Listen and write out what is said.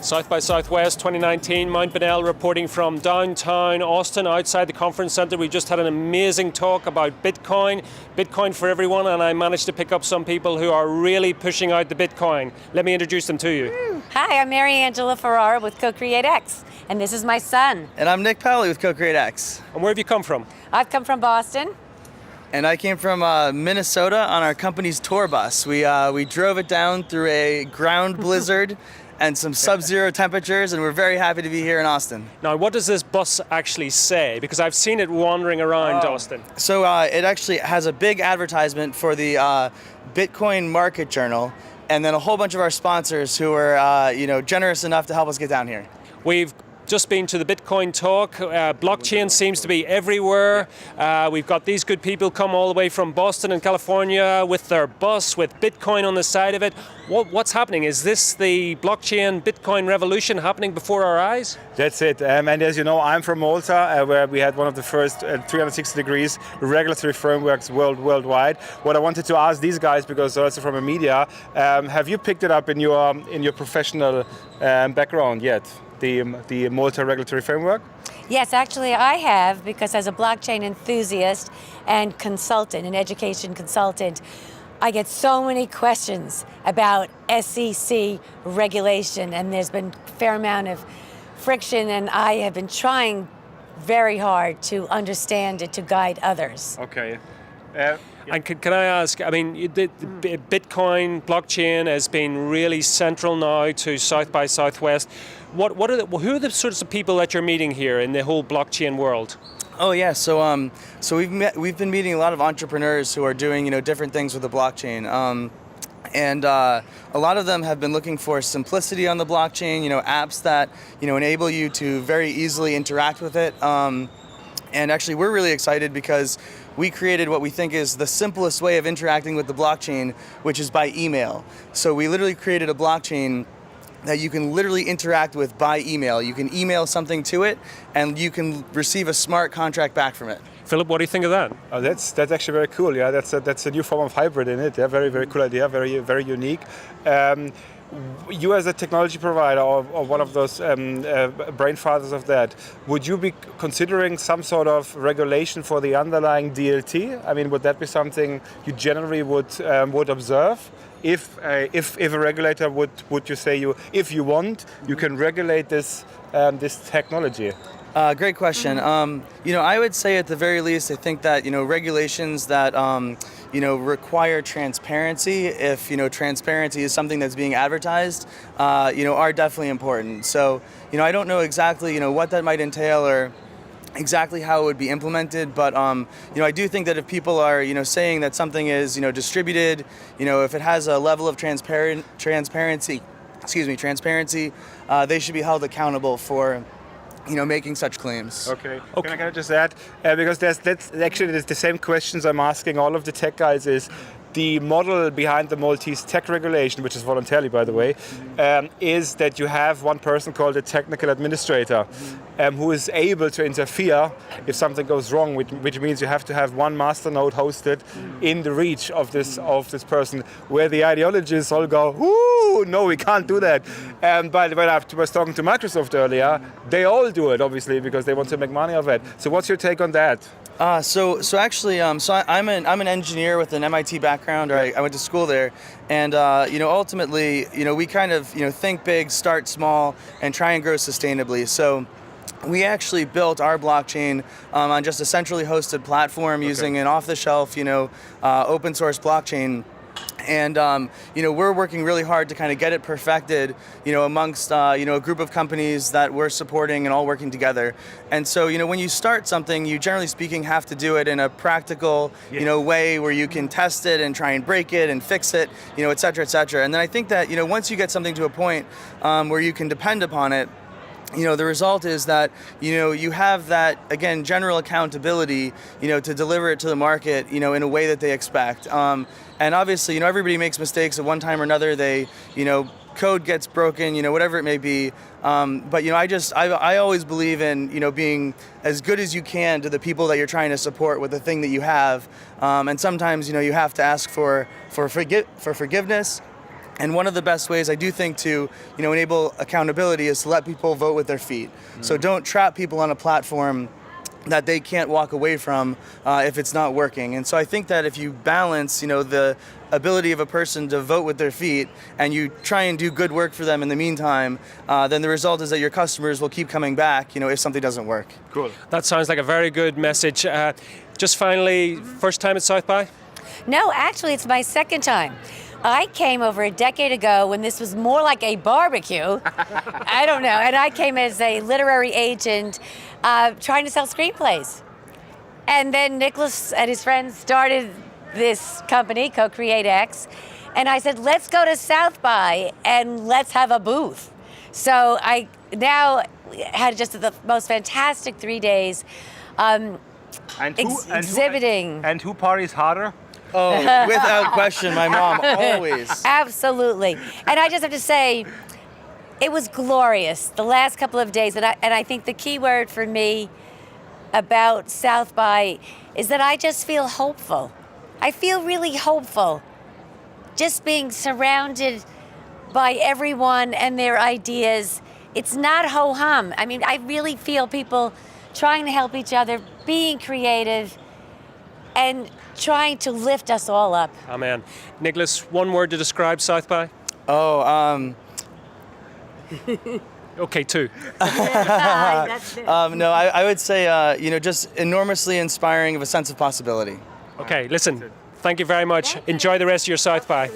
South by Southwest 2019, Mount Bonnell reporting from downtown Austin, outside the conference center. We just had an amazing talk about Bitcoin for everyone, and I managed to pick up some people who are really pushing out the Bitcoin. Let me introduce them to you. Hi, I'm Mary Angela Ferrara with CoCreateX, and this is my son. And I'm Nick Pally with CoCreateX. And where have you come from? I've come from Boston. And I came from Minnesota on our company's tour bus. We drove it down through a ground blizzard and some sub-zero temperatures, and we're very happy to be here in Austin. Now, what does this bus actually say? Because I've seen it wandering around Austin. So it actually has a big advertisement for the Bitcoin Market Journal, and then a whole bunch of our sponsors who are generous enough to help us get down here. We've just been to the Bitcoin talk. Blockchain seems to be everywhere. We've got these good people come all the way from Boston and California with their bus with Bitcoin on the side of it. What's happening? Is this the blockchain Bitcoin revolution happening before our eyes? That's it. And as you know, I'm from Malta, where we had one of the first 360 degrees regulatory frameworks worldwide. What I wanted to ask these guys, because they're also from a media, have you picked it up in your professional background yet? The Malta regulatory framework? Yes, actually I have, because as a blockchain enthusiast and consultant, an education consultant, I get so many questions about SEC regulation, and there's been a fair amount of friction, and I have been trying very hard to understand it, to guide others. Okay. And can I ask, I mean, the Bitcoin blockchain has been really central now to South by Southwest. Who are the sorts of people that you're meeting here in the whole blockchain world? Oh yeah, so we've been meeting a lot of entrepreneurs who are doing different things with the blockchain. And a lot of them have been looking for simplicity on the blockchain, apps that enable you to very easily interact with it. And actually, we're really excited because we created what we think is the simplest way of interacting with the blockchain, which is by email. So we literally created a blockchain that you can literally interact with by email. You can email something to it, and you can receive a smart contract back from it. Philip, what do you think of that? Oh, that's actually very cool. Yeah, that's a new form of hybrid in it. Yeah, very cool idea. Very unique. You as a technology provider or one of those brain fathers of that, would you be considering some sort of regulation for the underlying DLT? I mean, would that be something you generally would observe? If a regulator would you say if you want, you can regulate this technology? Great question. I would say at the very least, I think that regulations that require transparency, if transparency is something that's being advertised, are definitely important. So I don't know exactly what that might entail or exactly how it would be implemented, but I do think that if people are saying that something is distributed, if it has a level of transparency, they should be held accountable for making such claims. Okay. Can I just add, because that's the same questions I'm asking all of the tech guys is, the model behind the Maltese tech regulation, which is voluntarily, by the way, is that you have one person called a technical administrator who is able to interfere if something goes wrong, which means you have to have one master node hosted in the reach of this person, where the ideologists all go, "Ooh, no, we can't do that." But when I was talking to Microsoft earlier, they all do it, obviously, because they want to make money of it. So what's your take on that? So I'm an engineer with an MIT background, or I went to school there, and ultimately, we kind of think big, start small, and try and grow sustainably. So we actually built our blockchain on just a centrally hosted platform using an off-the-shelf, open source blockchain. And we're working really hard to kind of get it perfected, amongst a group of companies that we're supporting and all working together. And so when you start something, you generally speaking have to do it in a practical way where you can test it and try and break it and fix it, et cetera, et cetera. And then I think that once you get something to a point where you can depend upon it, the result is that, you have that, again, general accountability, to deliver it to the market, in a way that they expect. And obviously, everybody makes mistakes at one time or another. They, code gets broken, whatever it may be. But, I always believe in, being as good as you can to the people that you're trying to support with the thing that you have. And sometimes, you have to ask for forgiveness. And one of the best ways I do think to, enable accountability is to let people vote with their feet. So don't trap people on a platform that they can't walk away from if it's not working. And so I think that if you balance, the ability of a person to vote with their feet, and you try and do good work for them in the meantime, then the result is that your customers will keep coming back, if something doesn't work. Cool. That sounds like a very good message. Just finally, first time at South by? No, actually, it's my second time. I came over a decade ago when this was more like a barbecue. I don't know. And I came as a literary agent trying to sell screenplays. And then Nicholas and his friends started this company, CoCreateX. And I said, let's go to South by and let's have a booth. So I now had just the most fantastic 3 days exhibiting. And who parties harder? Oh, without question, my mom, always. Absolutely. And I just have to say, it was glorious the last couple of days. And I think the key word for me about South by is that I just feel hopeful. I feel really hopeful. Just being surrounded by everyone and their ideas. It's not ho-hum. I mean, I really feel people trying to help each other, being creative, and trying to lift us all up. Amen. Nicholas, one word to describe South by? Okay, two. No, I would say, just enormously inspiring of a sense of possibility. Okay, listen, thank you very much. Enjoy the rest of your South by.